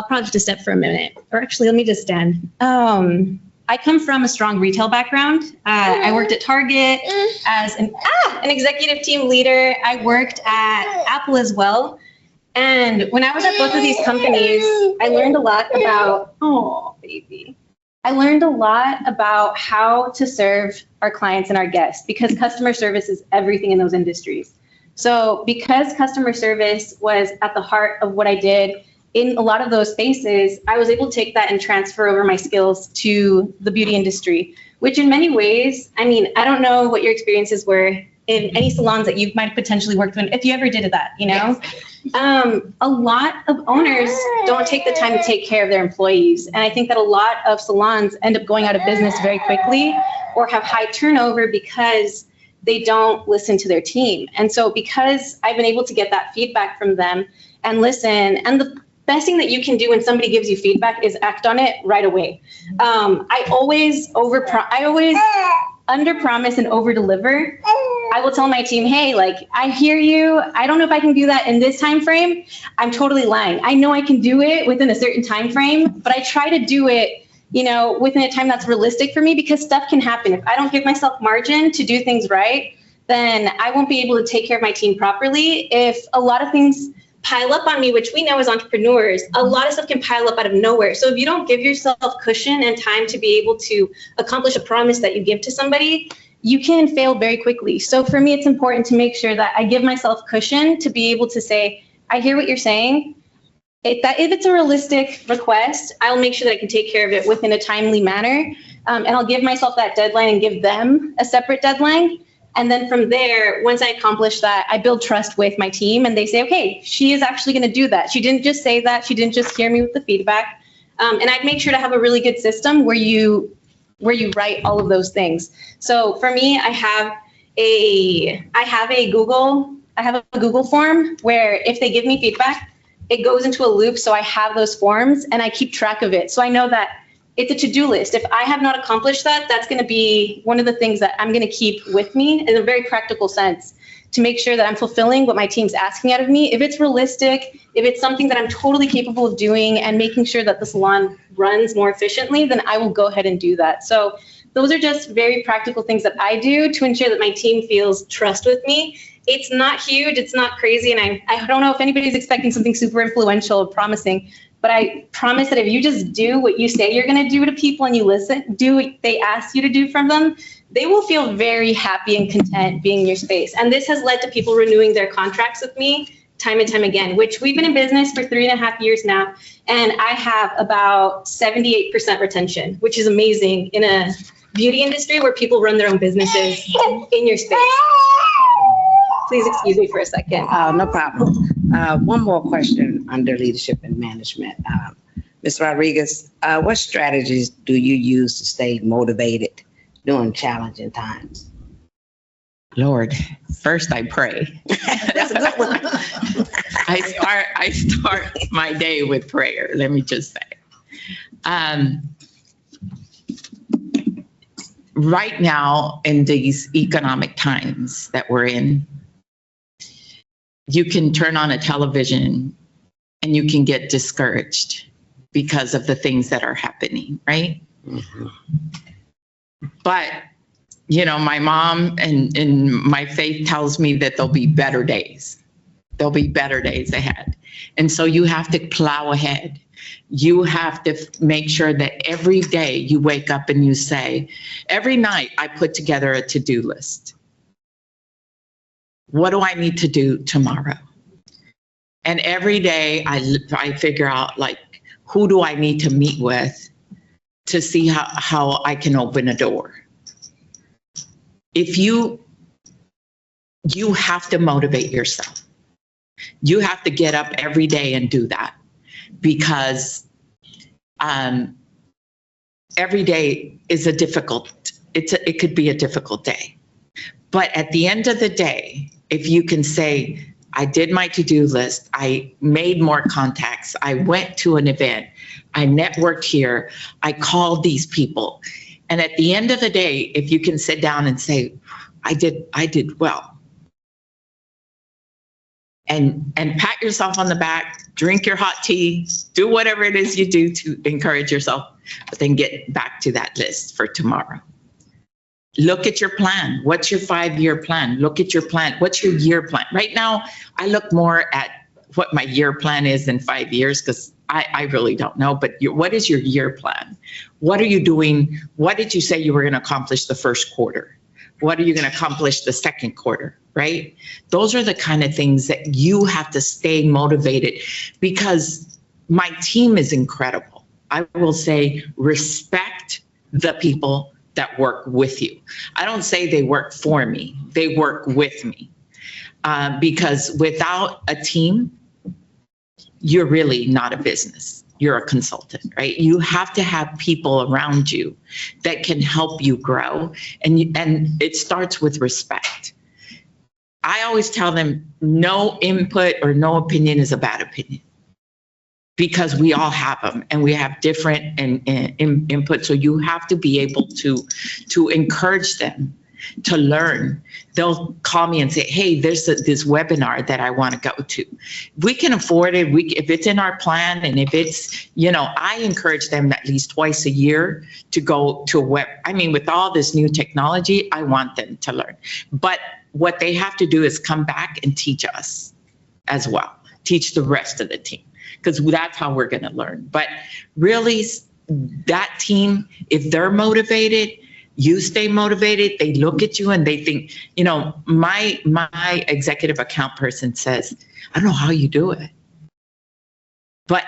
S7: probably have to step for a minute, or actually, let me just stand. I come from a strong retail background. I worked at Target as an executive team leader. I worked at Apple as well. And when I was at both of these companies, I learned a lot about, I learned a lot about how to serve our clients and our guests, because customer service is everything in those industries. So because customer service was at the heart of what I did in a lot of those spaces, I was able to take that and transfer over my skills to the beauty industry, which in many ways, I don't know what your experiences were in any salons that you might have potentially worked in, if you ever did that, Yes. A lot of owners don't take the time to take care of their employees. And I think that a lot of salons end up going out of business very quickly or have high turnover because they don't listen to their team. And so because I've been able to get that feedback from them and listen, and the best thing that you can do when somebody gives you feedback is act on it right away. I always under promise and over deliver. I will tell my team, hey, I hear you. I don't know if I can do that in this time frame. I'm totally lying. I know I can do it within a certain time frame, but I try to do it, within a time that's realistic for me, because stuff can happen. If I don't give myself margin to do things right, then I won't be able to take care of my team properly. If a lot of things pile up on me, which we know as entrepreneurs, a lot of stuff can pile up out of nowhere. So if you don't give yourself cushion and time to be able to accomplish a promise that you give to somebody, you can fail very quickly. So for me, it's important to make sure that I give myself cushion to be able to say, I hear what you're saying. If it's a realistic request, I'll make sure that I can take care of it within a timely manner. And I'll give myself that deadline and give them a separate deadline. And then from there, once I accomplish that, I build trust with my team and they say, okay, she is actually going to do that. She didn't just say that. She didn't just hear me with the feedback. And I'd make sure to have a really good system where you write all of those things. So for me, I have a Google form where if they give me feedback, it goes into a loop. So I have those forms and I keep track of it. So I know that it's a to-do list. If I have not accomplished that, that's going to be one of the things that I'm going to keep with me in a very practical sense to make sure that I'm fulfilling what my team's asking out of me. If it's realistic, if it's something that I'm totally capable of doing and making sure that the salon runs more efficiently, then I will go ahead and do that. So those are just very practical things that I do to ensure that my team feels trust with me. It's not huge, it's not crazy, and I don't know if anybody's expecting something super influential or promising, but I promise that if you just do what you say you're going to do to people and you listen, do what they ask you to do from them, they will feel very happy and content being in your space. And this has led to people renewing their contracts with me time and time again, which we've been in business for 3.5 years now. And I have about 78% retention, which is amazing in a beauty industry where people run their own businesses in your space. Please excuse me for a second.
S2: No problem. One more question under leadership and management. Ms. Rodriguez, what strategies do you use to stay motivated during challenging times?
S3: Lord, first I pray.
S2: That's a good one.
S3: I start my day with prayer, let me just say. Right now, in these economic times that we're in, you can turn on a television and you can get discouraged because of the things that are happening, right? Mm-hmm. But, my mom and my faith tells me that there'll be better days. There'll be better days ahead. And so you have to plow ahead. You have to make sure that every day you wake up and you say, every night I put together a to-do list. What do I need to do tomorrow? And every day I figure out, like, who do I need to meet with to see how I can open a door. If you have to motivate yourself. You have to get up every day and do that, because every day is it could be a difficult day. But at the end of the day, if you can say, I did my to-do list, I made more contacts, I went to an event, I networked here, I called these people. And at the end of the day, if you can sit down and say, I did well. And pat yourself on the back, drink your hot tea, do whatever it is you do to encourage yourself, but then get back to that list for tomorrow. Look at your plan. What's your 5-year plan? Look at your plan. What's your year plan? Right now, I look more at what my year plan is in 5 years, because I really don't know, but what is your year plan? What are you doing? What did you say you were going to accomplish the first quarter? What are you going to accomplish the second quarter, right? Those are the kind of things that you have to stay motivated, because my team is incredible. I will say, respect the people that work with you. I don't say they work for me, they work with me. Because without a team, you're really not a business. You're a consultant, right? You have to have people around you that can help you grow. And it starts with respect. I always tell them, no input or no opinion is a bad opinion, because we all have them and we have different input. So you have to be able to encourage them to learn. They'll call me and say, hey, there's this webinar that I want to go to. We can afford it. If it's in our plan, and if it's, I encourage them at least twice a year to go to with all this new technology, I want them to learn. But what they have to do is come back and teach us as well, teach the rest of the team, because that's how we're going to learn. But really, that team, if they're motivated, you stay motivated, they look at you and they think, my executive account person says, I don't know how you do it. But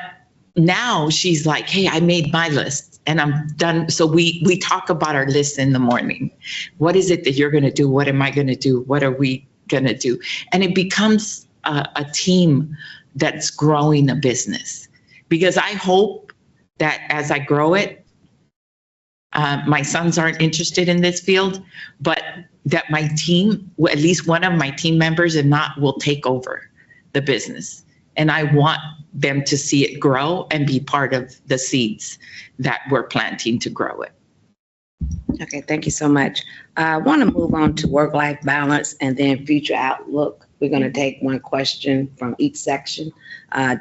S3: now she's like, hey, I made my list and I'm done. So we talk about our list in the morning. What is it that you're going to do? What am I going to do? What are we going to do? And it becomes a team that's growing a business. Because I hope that as I grow it, my sons aren't interested in this field, but that my team, at least one of my team members, if not, will take over the business. And I want them to see it grow and be part of the seeds that we're planting to grow it.
S2: Okay, thank you so much. I want to move on to work-life balance and then future outlook. We're going to take one question from each section,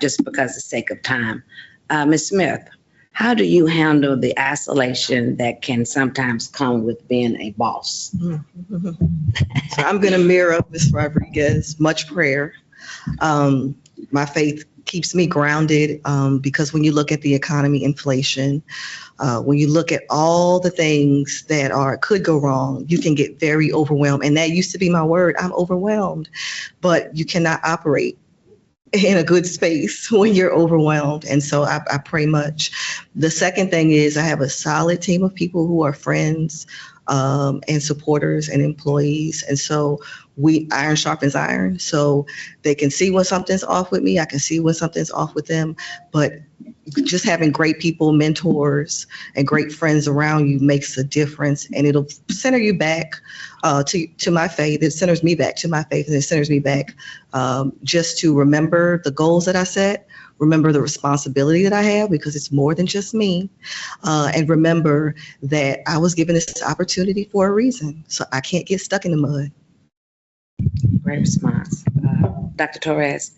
S2: just because of the sake of time. Ms. Smith, how do you handle the isolation that can sometimes come with being a boss?
S5: So I'm going to mirror Ms. Rodriguez, much prayer. My faith keeps me grounded, because when you look at the economy, inflation, when you look at all the things that could go wrong, you can get very overwhelmed. And that used to be my word, I'm overwhelmed. But you cannot operate in a good space when you're overwhelmed. And so I pray much. The second thing is I have a solid team of people who are friends and supporters and employees. And so iron sharpens iron. So they can see when something's off with me. I can see when something's off with them. But just having great people, mentors, and great friends around you makes a difference. And it'll center you back to my faith. It centers me back to my faith, and it centers me back just to remember the goals that I set, remember the responsibility that I have, because it's more than just me, and remember that I was given this opportunity for a reason. So I can't get stuck in the mud.
S2: Great response. Dr. Torres,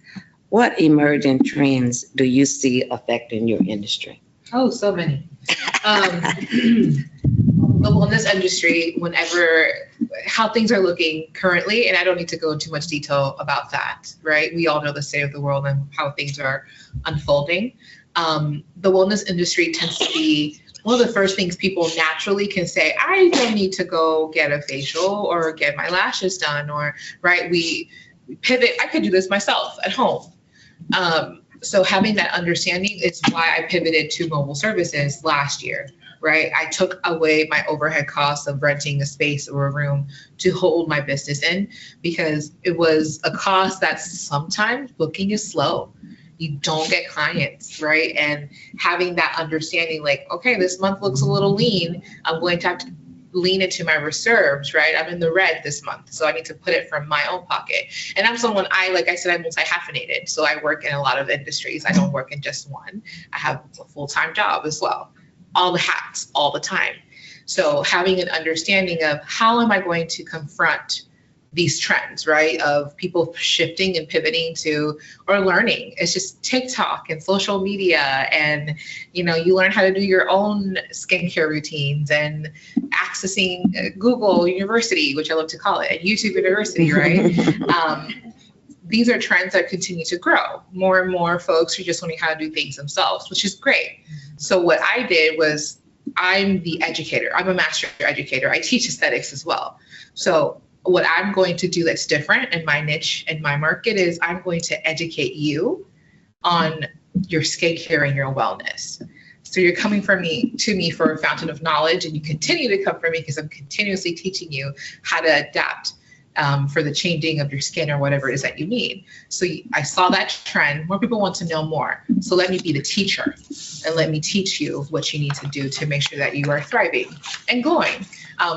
S2: what emerging trends do you see affecting your industry?
S6: Oh, so many. The wellness industry, whenever how things are looking currently, and I don't need to go into much detail about that, right? We all know the state of the world and how things are unfolding. The wellness industry tends to be one of the first things people naturally can say, I don't need to go get a facial or get my lashes done, or, right, we pivot, I could do this myself at home. So having that understanding is why I pivoted to mobile services last year, right? I took away my overhead costs of renting a space or a room to hold my business in, because it was a cost that sometimes booking is slow. You don't get clients, right? And having that understanding, like, okay, this month looks a little lean. I'm going to have to lean into my reserves, right? I'm in the red this month, so I need to put it from my own pocket. And I'm someone, like I said, I'm multi-hyphenated. So I work in a lot of industries. I don't work in just one. I have a full-time job as well. All the hats, all the time. So having an understanding of how am I going to confront these trends, right? Of people shifting and pivoting to, or learning. It's just TikTok and social media, and you learn how to do your own skincare routines and accessing Google University, which I love to call it, and YouTube University, right? These are trends that continue to grow. More and more folks are just learning how to do things themselves, which is great. So what I did was, I'm the educator. I'm a master educator. I teach aesthetics as well. So what I'm going to do that's different in my niche and my market is I'm going to educate you on your skincare and your wellness. So you're coming to me for a fountain of knowledge, and you continue to come for me because I'm continuously teaching you how to adapt for the changing of your skin or whatever it is that you need. So I saw that trend. More people want to know more. So let me be the teacher, and let me teach you what you need to do to make sure that you are thriving and glowing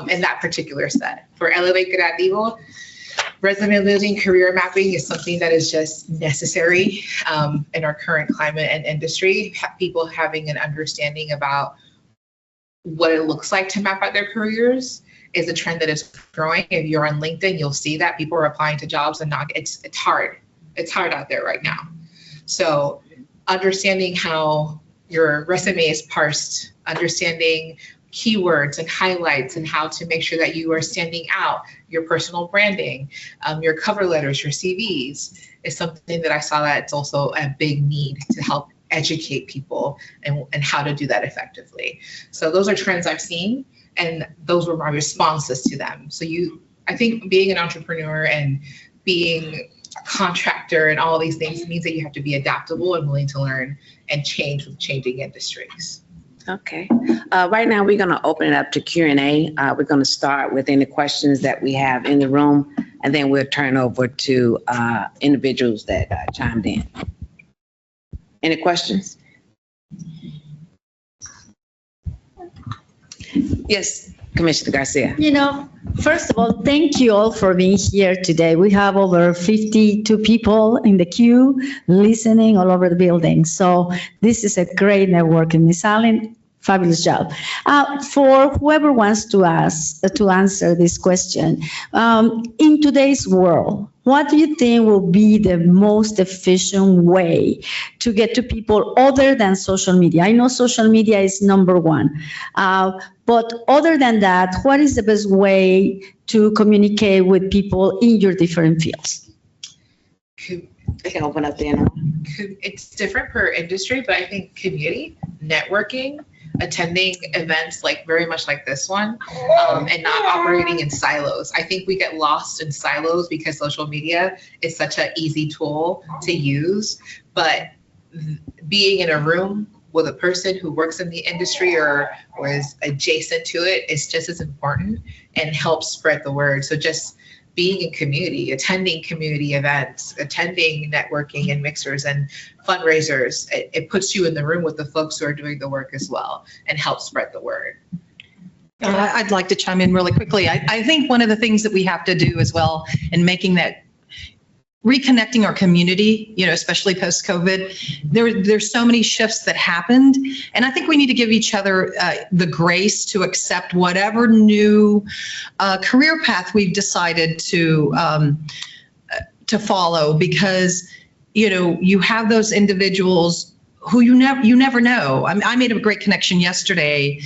S6: in that particular set. For Elevate Creativo, resume building, career mapping is something that is just necessary in our current climate and industry. People having an understanding about what it looks like to map out their careers is a trend that is growing. If you're on LinkedIn, you'll see that people are applying to jobs and it's hard. It's hard out there right now. So understanding how your resume is parsed, understanding keywords and highlights, and how to make sure that you are standing out, your personal branding, your cover letters, your CVs is something that I saw that it's also a big need to help educate people and how to do that effectively. So those are trends I've seen, and those were my responses to them. So I think being an entrepreneur and being a contractor and all these things means that you have to be adaptable and willing to learn and change with changing industries.
S2: Okay. Right now, we're going to open it up to Q&A. We're going to start with any questions that we have in the room, and then we'll turn over to individuals that chimed in. Any questions? Yes, Commissioner Garcia.
S8: First of all, thank you all for being here today. We have over 52 people in the queue listening all over the building. So this is a great networking. Ms. Allen, fabulous job. For whoever wants to answer this question, in today's world, what do you think will be the most efficient way to get to people other than social media? I know social media is number one, but other than that, what is the best way to communicate with people in your different fields?
S2: I can open up there now.
S6: It's different per industry, but I think community, networking, attending events like very much like this one, and not operating in silos. I think we get lost in silos because social media is such an easy tool to use, but being in a room with a person who works in the industry or is adjacent to it is just as important and helps spread the word. So just being in community, attending community events, attending networking and mixers and fundraisers, it puts you in the room with the folks who are doing the work as well and helps spread the word.
S4: I'd like to chime in really quickly. I think one of the things that we have to do as well in making that reconnecting our community, especially post-COVID, there's so many shifts that happened. And I think we need to give each other the grace to accept whatever new career path we've decided to follow, because, you have those individuals who you never know. I made a great connection yesterday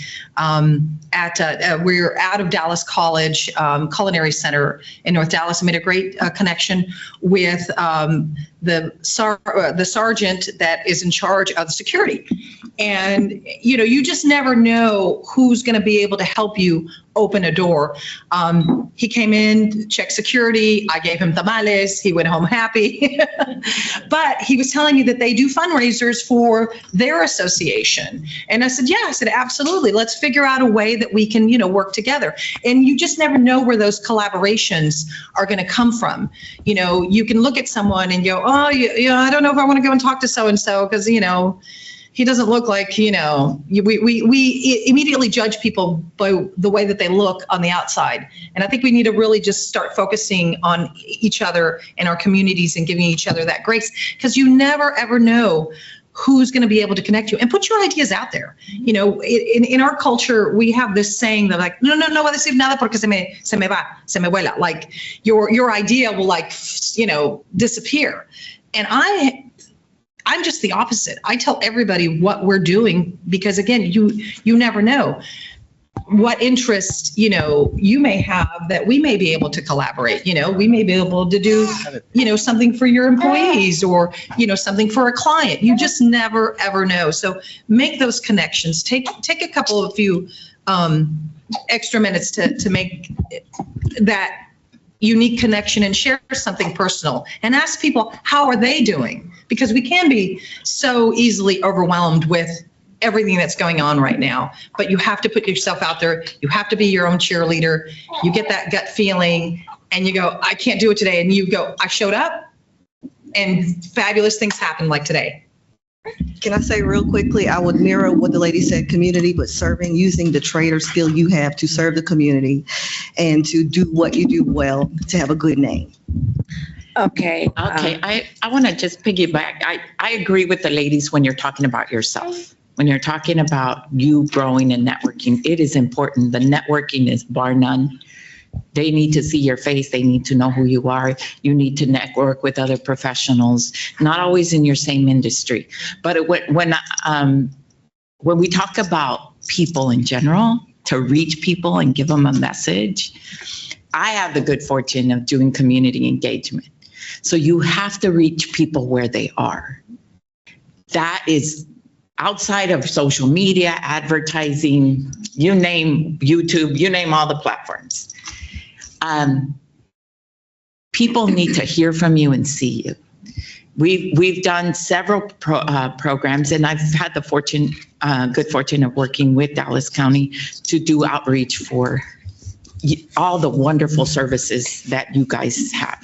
S4: we're out of Dallas College Culinary Center in North Dallas. I made a great connection with the sergeant that is in charge of security. And, you just never know who's going to be able to help you open a door. He came in, checked security. I gave him tamales. He went home happy. But he was telling me that they do fundraisers for their association. And I said, yeah, absolutely. Let's figure out a way that we can, work together. And you just never know where those collaborations are going to come from. You can look at someone and go, oh, I don't know if I want to go and talk to so-and-so because, he doesn't look like, we immediately judge people by the way that they look on the outside. And I think we need to really just start focusing on each other and our communities and giving each other that grace, because you never, ever know who's going to be able to connect you, and put your ideas out there. In our culture, we have this saying that like, no voy a decir nada porque se me vuela. Like your idea will disappear. And I'm just the opposite. I tell everybody what we're doing because, again, you never know what interest, you may have that we may be able to collaborate. We may be able to do, something for your employees or, something for a client. You just never, ever know. So make those connections. Take a few extra minutes to make that unique connection and share something personal and ask people, how are they doing? Because we can be so easily overwhelmed with everything that's going on right now, but you have to put yourself out there. You have to be your own cheerleader. You get that gut feeling and you go, I can't do it today. And you go, I showed up and fabulous things happen like today.
S5: Can I say real quickly, I would mirror what the lady said, community, but serving, using the trader skill you have to serve the community and to do what you do well, to have a good name.
S3: Okay. I want to just piggyback. I agree with the ladies when you're talking about yourself. When you're talking about you growing and networking, it is important. The networking is bar none. They need to see your face. They need to know who you are. You need to network with other professionals, not always in your same industry. But when we talk about people in general, to reach people and give them a message, I have the good fortune of doing community engagement. So you have to reach people where they are. That is outside of social media, advertising, you name YouTube, you name all the platforms. People need to hear from you and see you. We've done several programs, and I've had the good fortune of working with Dallas County to do outreach for all the wonderful services that you guys have.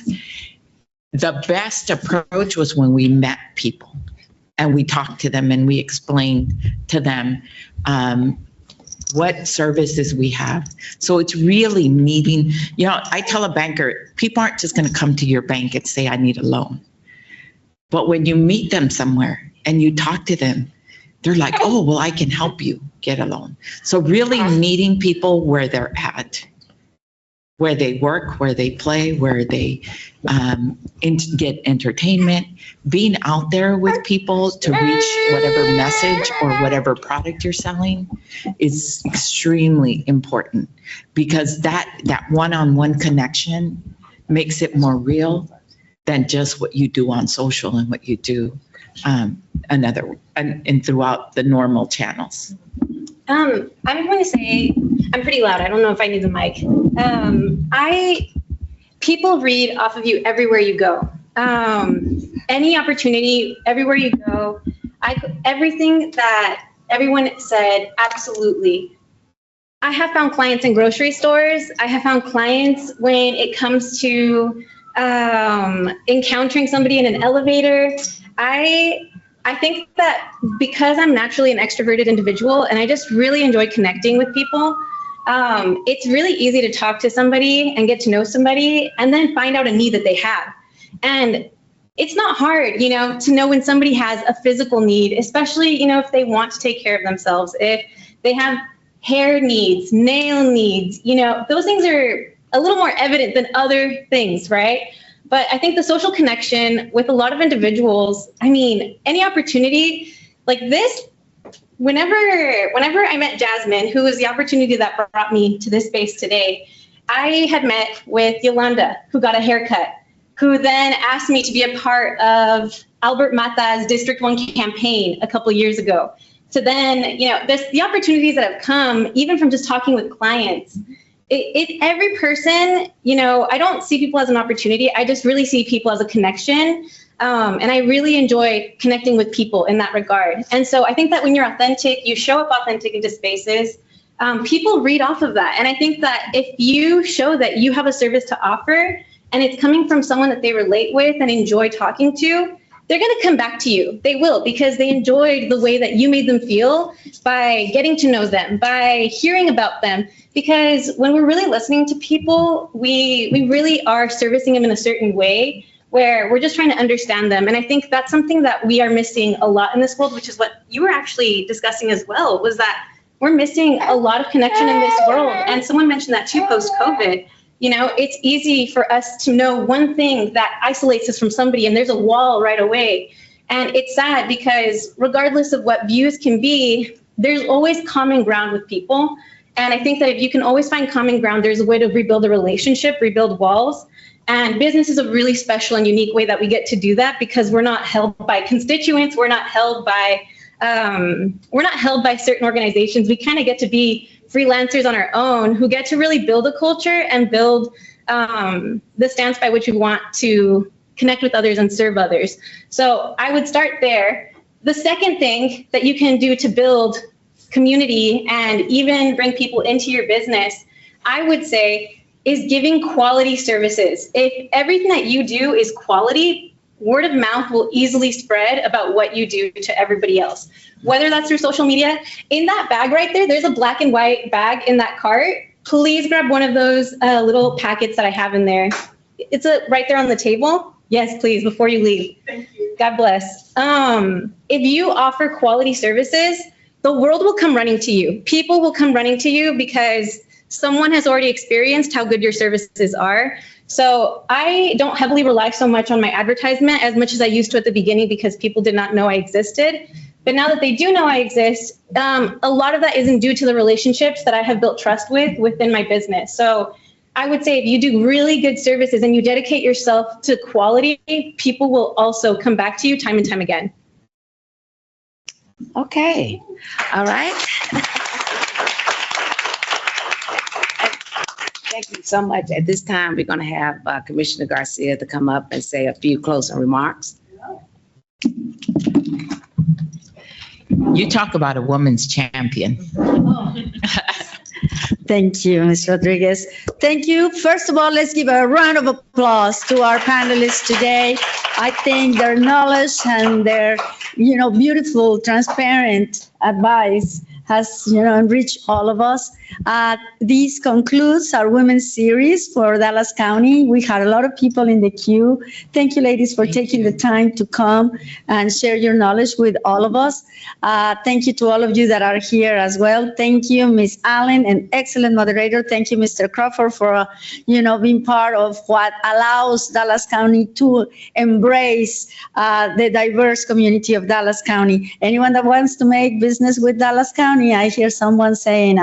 S3: The best approach was when we met people and we talked to them and we explained to them what services we have. So it's really meeting, I tell a banker, people aren't just going to come to your bank and say, I need a loan. But when you meet them somewhere and you talk to them, they're like, oh, well, I can help you get a loan. So really meeting people where they're at, where they work, where they play, where they get entertainment, being out there with people to reach whatever message or whatever product you're selling is extremely important, because that one-on-one connection makes it more real than just what you do on social and what you do and throughout the normal channels.
S7: I'm going to say, I'm pretty loud. I don't know if I need the mic. People read off of you everywhere you go. Any opportunity, everywhere you go. Everything that everyone said, absolutely. I have found clients in grocery stores. I have found clients when it comes to encountering somebody in an elevator. I think that because I'm naturally an extroverted individual and I just really enjoy connecting with people, it's really easy to talk to somebody and get to know somebody and then find out a need that they have. And it's not hard, to know when somebody has a physical need, especially, if they want to take care of themselves, if they have hair needs, nail needs, those things are a little more evident than other things, right? But I think the social connection with a lot of individuals, any opportunity, Like this, whenever I met Jasmine, who was the opportunity that brought me to this space today, I had met with Yolanda, who got a haircut, who then asked me to be a part of Albert Mata's District 1 campaign a couple years ago. So then, the opportunities that have come, even from just talking with clients, every person, I don't see people as an opportunity. I just really see people as a connection. And I really enjoy connecting with people in that regard. And so I think that when you're authentic, you show up authentic into spaces, people read off of that. And I think that if you show that you have a service to offer and it's coming from someone that they relate with and enjoy talking to, they're going to come back to you. They will, because they enjoyed the way that you made them feel by getting to know them, by hearing about them. Because when we're really listening to people, we really are servicing them in a certain way where we're just trying to understand them. And I think that's something that we are missing a lot in this world, which is what you were actually discussing as well, was that we're missing a lot of connection in this world. And someone mentioned that too, post-COVID. It's easy for us to know one thing that isolates us from somebody, and there's a wall right away. And it's sad because regardless of what views can be, there's always common ground with people. And I think that if you can always find common ground, there's a way to rebuild a relationship, rebuild walls. And business is a really special and unique way that we get to do that, because we're not held by constituents. We're not held by certain organizations. We kind of get to be freelancers on our own who get to really build a culture and build the stance by which we want to connect with others and serve others. So I would start there. The second thing that you can do to build community and even bring people into your business, I would say, is giving quality services. If everything that you do is quality, word of mouth will easily spread about what you do to everybody else, whether that's through social media. In that bag right there, there's a black and white bag in that cart. Please grab one of those little packets that I have in there. It's right there on the table. Yes, please, before you leave. Thank you. God bless. If you offer quality services, the world will come running to you. People will come running to you because someone has already experienced how good your services are. So I don't heavily rely so much on my advertisement as much as I used to at the beginning, because people did not know I existed. But now that they do know I exist, a lot of that isn't due to the relationships that I have built trust within my business. So I would say if you do really good services and you dedicate yourself to quality, people will also come back to you time and time again.
S2: Okay. All right. Thank you so much. At this time, we're going to have Commissioner Garcia to come up and say a few closing remarks.
S3: You talk about a woman's champion.
S8: Thank you, Ms. Rodriguez. Thank you. First of all, let's give a round of applause to our panelists today. I think their knowledge and their, beautiful, transparent advice has, enriched all of us. This concludes our women's series for Dallas County. We had a lot of people in the queue. Thank you, ladies, for taking the time to come and share your knowledge with all of us. Thank you to all of you that are here as well. Thank you, Ms. Allen, an excellent moderator. Thank you, Mr. Crawford, for, being part of what allows Dallas County to embrace the diverse community of Dallas County. Anyone that wants to make business with Dallas County, I hear someone saying,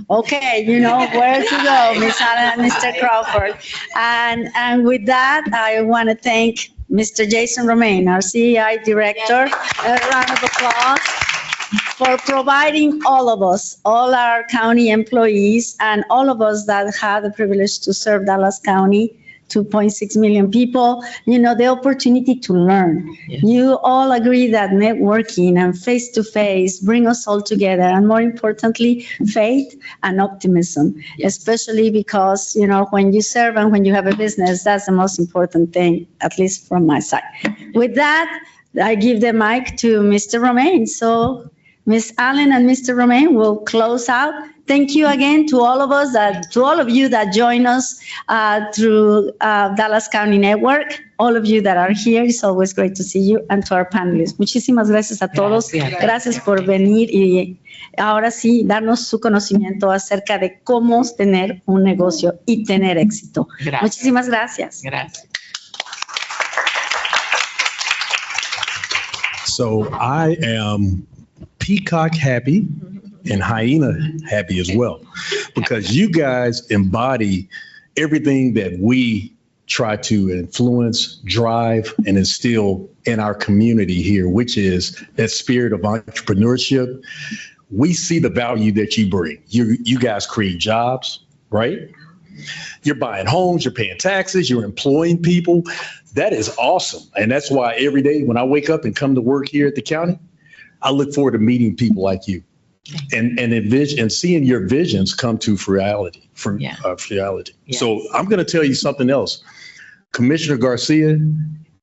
S8: okay, where to go, Ms. Allen and Mr. Crawford. And with that, I want to thank Mr. Jason Romaine, our CEI Director. A round of applause for providing all of us, all our county employees, and all of us that have the privilege to serve Dallas County, 2.6 million people, the opportunity to learn. Yes. You all agree that networking and face-to-face bring us all together, and more importantly, faith and optimism, yes. Especially because, when you serve and when you have a business, that's the most important thing, at least from my side. With that, I give the mic to Mr. Romaine. So Ms. Allen and Mr. Romaine will close out. Thank you again to all of us, to all of you that join us through Dallas County Network. All of you that are here, it's always great to see you, and to our panelists. Muchísimas gracias a todos. Gracias por venir y ahora sí darnos su conocimiento acerca de cómo tener un negocio y tener éxito. Gracias. Muchísimas gracias.
S3: Gracias.
S9: So I am peacock happy and hyena happy as well, because you guys embody everything that we try to influence, drive, and instill in our community here, which is that spirit of entrepreneurship. We see the value that you bring. You guys create jobs, right? You're buying homes, you're paying taxes, you're employing people. That is awesome. And that's why every day when I wake up and come to work here at the county, I look forward to meeting people like you and seeing your visions come to reality. Reality.
S3: Yes.
S9: So I'm going to tell you something else. Commissioner Garcia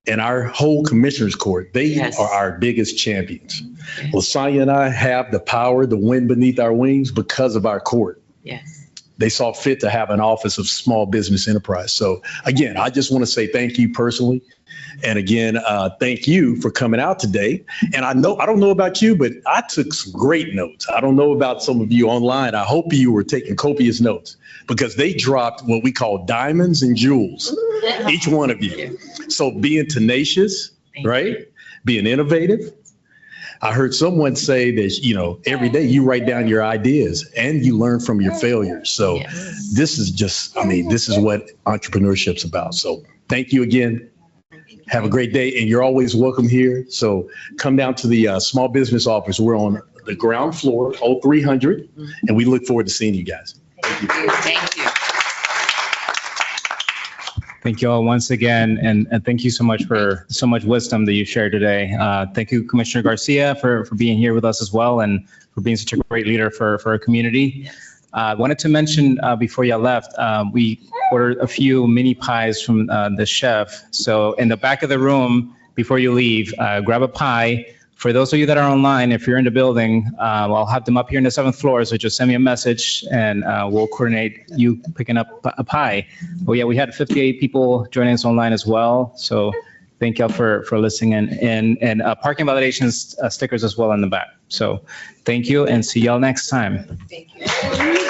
S9: and our whole commissioners court, they are our biggest champions. Lasagna and I have the power, the wind beneath our wings because of our court.
S3: Yes.
S9: They saw fit to have an office of small business enterprise. So again, I just want to say thank you personally. And again, thank you for coming out today. And I don't know about you, but I took some great notes. I don't know about some of you online. I hope you were taking copious notes, because they dropped what we call diamonds and jewels, each one of you. So being tenacious, right? Being innovative. I heard someone say that, every day you write down your ideas and you learn from your failures. So this is this is what entrepreneurship's about. So thank you again. Have a great day. And you're always welcome here. So come down to the small business office. We're on the ground floor, 0300, and we look forward to seeing you guys. Thank you.
S3: Thank you.
S1: Thank you all once again, and thank you so much for so much wisdom that you shared today. Thank you, Commissioner Garcia, for being here with us as well, and for being such a great leader for our community. I wanted to mention before you left, we ordered a few mini pies from the chef. So in the back of the room, before you leave, grab a pie. For those of you that are online, if you're in the building, I'll have them up here in the 7th floor. So just send me a message and we'll coordinate you picking up a pie. Oh yeah, we had 58 people joining us online as well. So thank y'all for listening and parking validations stickers as well in the back. So thank you and see y'all next time.
S6: Thank you.